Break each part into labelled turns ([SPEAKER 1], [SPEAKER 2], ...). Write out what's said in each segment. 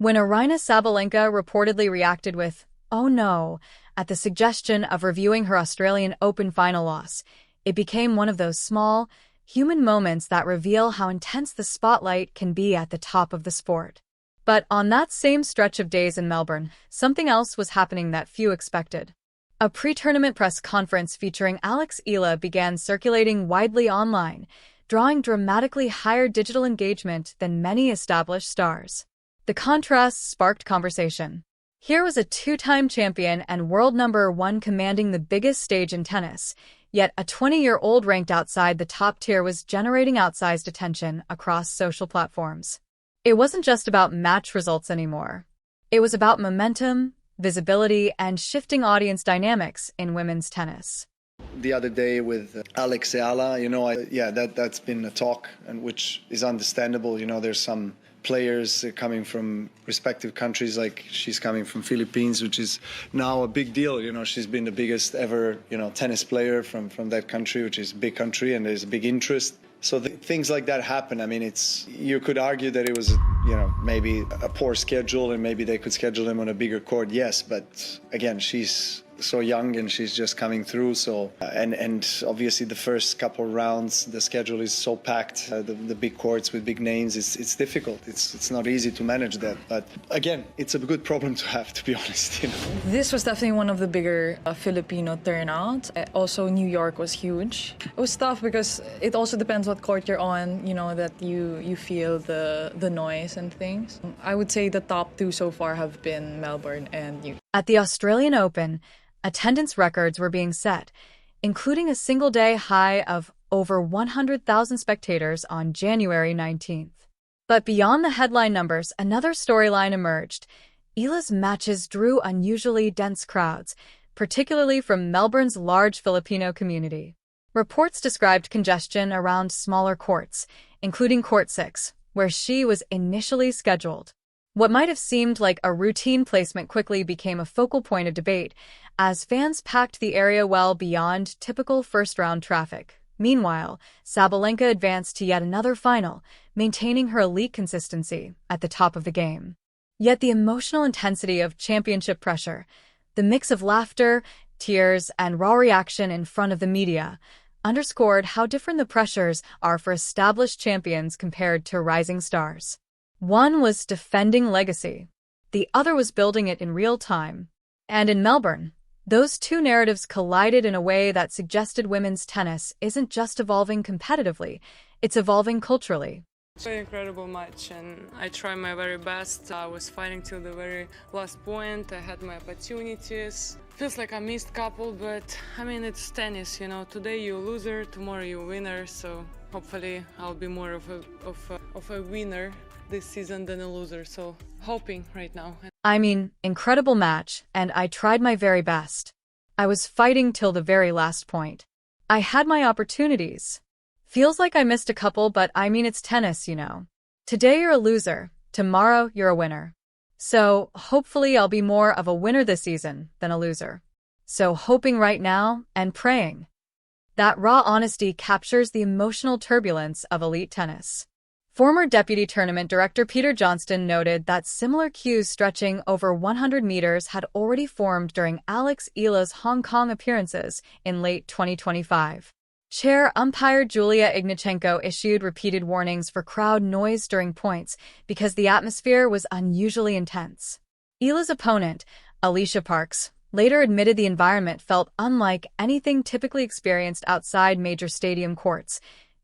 [SPEAKER 1] When Aryna Sabalenka reportedly reacted with, "Oh no," at the suggestion of reviewing her Australian Open final loss, it became one of those small, human moments that reveal how intense the spotlight can be at the top of the sport. But on that same stretch of days in Melbourne, something else was happening that few expected. A pre-tournament press conference featuring Eala began circulating widely online, drawing dramatically higher digital engagement than many established stars. The contrast sparked conversation. Here was a two-time champion and world number one commanding the biggest stage in tennis, yet a 20-year-old ranked outside the top tier was generating outsized attention across social platforms. It wasn't just about match results anymore. It was about momentum, visibility, and shifting audience dynamics in women's tennis.
[SPEAKER 2] The other day with Eala, that's been a talk, and which is understandable. There's some players coming from respective countries, like she's coming from Philippines, which is now a big deal. She's been the biggest ever, tennis player from that country, which is a big country, and there's a big interest. So things like that happen. I mean, you could argue that it was, maybe a poor schedule, and maybe they could schedule them on a bigger court. Yes, but again, she's so young and she's just coming through. So and obviously the first couple rounds, the schedule is so packed. The big courts with big names, it's difficult. It's not easy to manage that. But again, it's a good problem to have, to be honest.
[SPEAKER 3] This was definitely one of the bigger Filipino turnouts. Also, New York was huge. It was tough because it also depends what court you're on. That you feel the noise and things. I would say the top two so far have been Melbourne and New York.
[SPEAKER 1] At the Australian Open, attendance records were being set, including a single-day high of over 100,000 spectators on January 19th. But beyond the headline numbers, another storyline emerged. Eala's matches drew unusually dense crowds, particularly from Melbourne's large Filipino community. Reports described congestion around smaller courts, including Court 6, where she was initially scheduled. What might have seemed like a routine placement quickly became a focal point of debate, as fans packed the area well beyond typical first-round traffic. Meanwhile, Sabalenka advanced to yet another final, maintaining her elite consistency at the top of the game. Yet the emotional intensity of championship pressure, the mix of laughter, tears, and raw reaction in front of the media, underscored how different the pressures are for established champions compared to rising stars. One was defending legacy. The other was building it in real time. And in Melbourne, those two narratives collided in a way that suggested women's tennis isn't just evolving competitively, it's evolving culturally.
[SPEAKER 4] It's an incredible match, and I tried my very best. I was fighting till the very last point. I had my opportunities. Feels like I missed a couple, but I mean, it's tennis, Today you're a loser, tomorrow you're a winner, so hopefully I'll be more of a winner this season than a loser, so hoping right now.
[SPEAKER 1] Incredible match, and I tried my very best. I was fighting till the very last point. I had my opportunities. Feels like I missed a couple, but it's tennis, Today you're a loser, tomorrow you're a winner. So hopefully I'll be more of a winner this season than a loser. So hoping right now and praying. That raw honesty captures the emotional turbulence of elite tennis. Former Deputy Tournament Director Peter Johnston noted that similar queues stretching over 100 meters had already formed during Eala's Hong Kong appearances in late 2025. Chair umpire Julia Ignichenko issued repeated warnings for crowd noise during points because the atmosphere was unusually intense. Eala's opponent, Alicia Parks, later admitted the environment felt unlike anything typically experienced outside major stadium courts.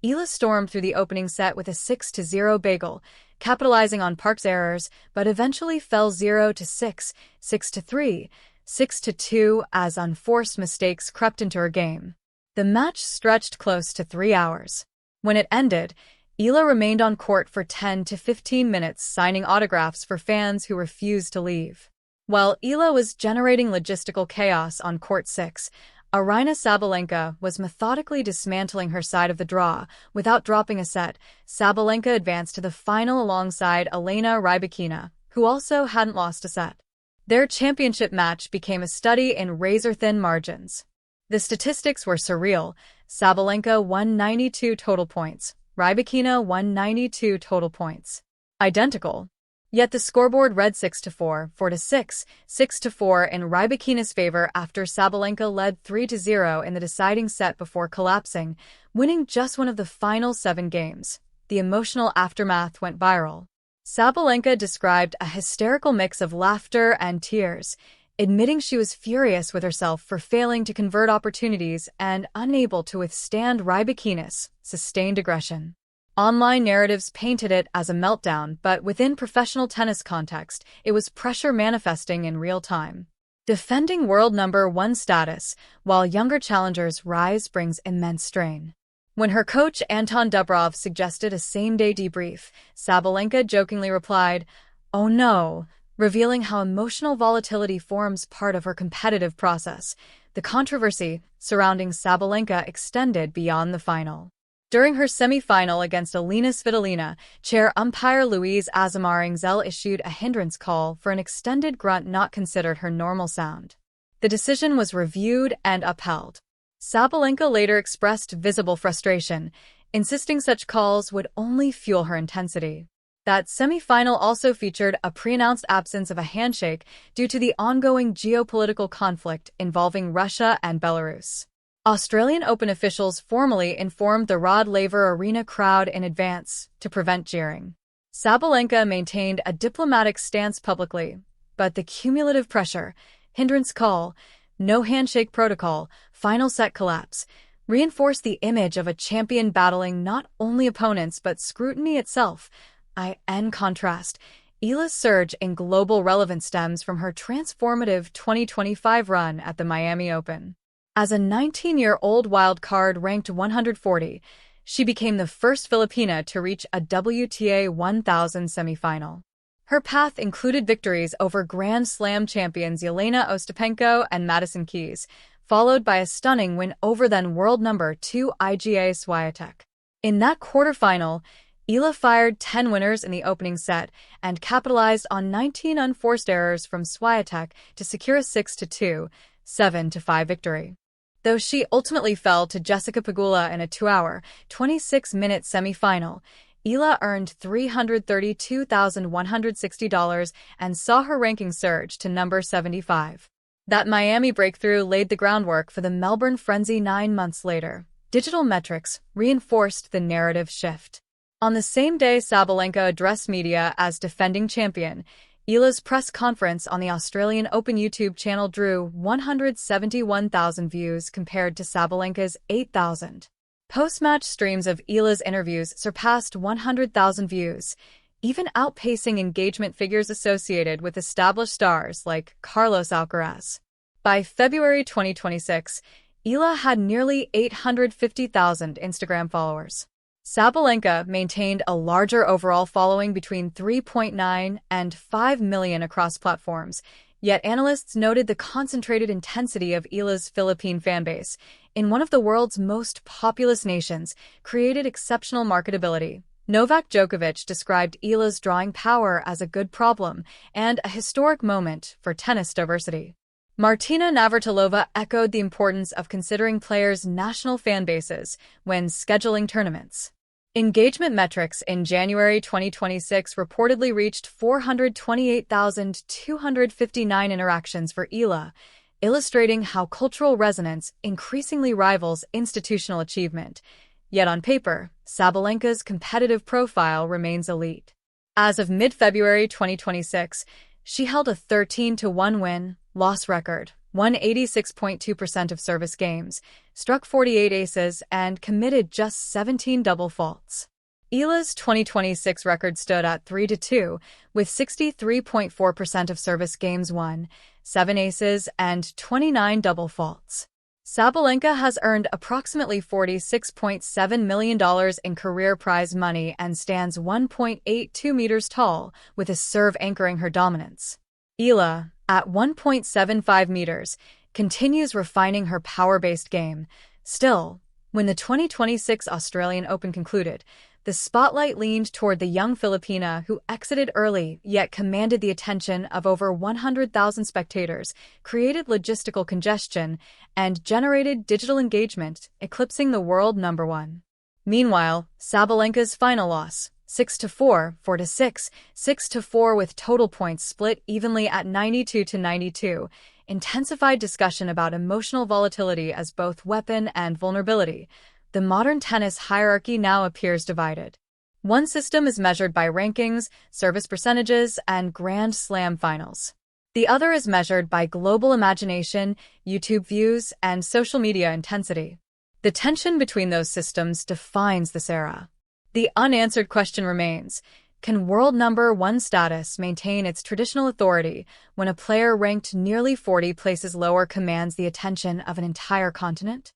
[SPEAKER 1] Eala stormed through the opening set with a 6-0 bagel, capitalizing on Park's errors, but eventually fell 0-6, 6-3, 6-2 as unforced mistakes crept into her game. The match stretched close to 3 hours. When it ended, Eala remained on court for 10 to 15 minutes, signing autographs for fans who refused to leave. While Eala was generating logistical chaos on Court 6, Aryna Sabalenka was methodically dismantling her side of the draw. Without dropping a set, Sabalenka advanced to the final alongside Aryna Sabalenka, who also hadn't lost a set. Their championship match became a study in razor-thin margins. The statistics were surreal. Sabalenka won 92 total points. Sabalenka won 92 total points. Identical. Yet the scoreboard read 6-4, 4-6, 6-4 in Rybakina's favor after Sabalenka led 3-0 in the deciding set before collapsing, winning just one of the final 7 games. The emotional aftermath went viral. Sabalenka described a hysterical mix of laughter and tears, admitting she was furious with herself for failing to convert opportunities and unable to withstand Rybakina's sustained aggression. Online narratives painted it as a meltdown, but within professional tennis context, it was pressure manifesting in real time. Defending world number 1 status, while younger challengers rise, brings immense strain. When her coach Anton Dubrov suggested a same-day debrief, Sabalenka jokingly replied, "Oh no," revealing how emotional volatility forms part of her competitive process. The controversy surrounding Sabalenka extended beyond the final. During her semi-final against Aryna Sabalenka, chair umpire Louise Azamar-Engzel issued a hindrance call for an extended grunt not considered her normal sound. The decision was reviewed and upheld. Sabalenka later expressed visible frustration, insisting such calls would only fuel her intensity. That semi-final also featured a pre-announced absence of a handshake due to the ongoing geopolitical conflict involving Russia and Belarus. Australian Open officials formally informed the Rod Laver Arena crowd in advance to prevent jeering. Sabalenka maintained a diplomatic stance publicly, but the cumulative pressure, hindrance call, no handshake protocol, final set collapse, reinforced the image of a champion battling not only opponents but scrutiny itself. In contrast, Eala's surge in global relevance stems from her transformative 2025 run at the Miami Open. As a 19-year-old wild card ranked 140, she became the first Filipina to reach a WTA 1000 semifinal. Her path included victories over Grand Slam champions Jelena Ostapenko and Madison Keys, followed by a stunning win over then world number 2 Iga Swiatek. In that quarterfinal, Eala fired 10 winners in the opening set and capitalized on 19 unforced errors from Swiatek to secure a 6-2, 7-5 victory. Though she ultimately fell to Jessica Pegula in a 2-hour, 26-minute semifinal, Eala earned $332,160 and saw her ranking surge to number 75. That Miami breakthrough laid the groundwork for the Melbourne frenzy 9 months later. Digital metrics reinforced the narrative shift. On the same day Sabalenka addressed media as defending champion, Eala's press conference on the Australian Open YouTube channel drew 171,000 views compared to Sabalenka's 8,000. Post-match streams of Eala's interviews surpassed 100,000 views, even outpacing engagement figures associated with established stars like Carlos Alcaraz. By February 2026, Eala had nearly 850,000 Instagram followers. Sabalenka maintained a larger overall following between 3.9 and 5 million across platforms, yet analysts noted the concentrated intensity of Eala's Philippine fanbase, in one of the world's most populous nations, created exceptional marketability. Novak Djokovic described Eala's drawing power as a good problem and a historic moment for tennis diversity. Martina Navratilova echoed the importance of considering players' national fan bases when scheduling tournaments. Engagement metrics in January 2026 reportedly reached 428,259 interactions for Eala, illustrating how cultural resonance increasingly rivals institutional achievement. Yet on paper, Sabalenka's competitive profile remains elite. As of mid-February 2026, she held a 13-1 win-loss record, won 86.2% of service games, struck 48 aces, and committed just 17 double faults. Eala's 2026 record stood at 3-2, with 63.4% of service games won, 7 aces, and 29 double faults. Sabalenka has earned approximately $46.7 million in career prize money and stands 1.82 meters tall, with a serve anchoring her dominance. Eala, at 1.75 meters, continues refining her power-based game. Still, when the 2026 Australian Open concluded, the spotlight leaned toward the young Filipina who exited early yet commanded the attention of over 100,000 spectators, created logistical congestion, and generated digital engagement, eclipsing the world number 1. Meanwhile, Sabalenka's final loss, 6-4, 4-6, 6-4 with total points split evenly at 92-92, intensified discussion about emotional volatility as both weapon and vulnerability. The modern tennis hierarchy now appears divided. One system is measured by rankings, service percentages, and Grand Slam finals. The other is measured by global imagination, YouTube views, and social media intensity. The tension between those systems defines this era. The unanswered question remains, can world number one status maintain its traditional authority when a player ranked nearly 40 places lower commands the attention of an entire continent?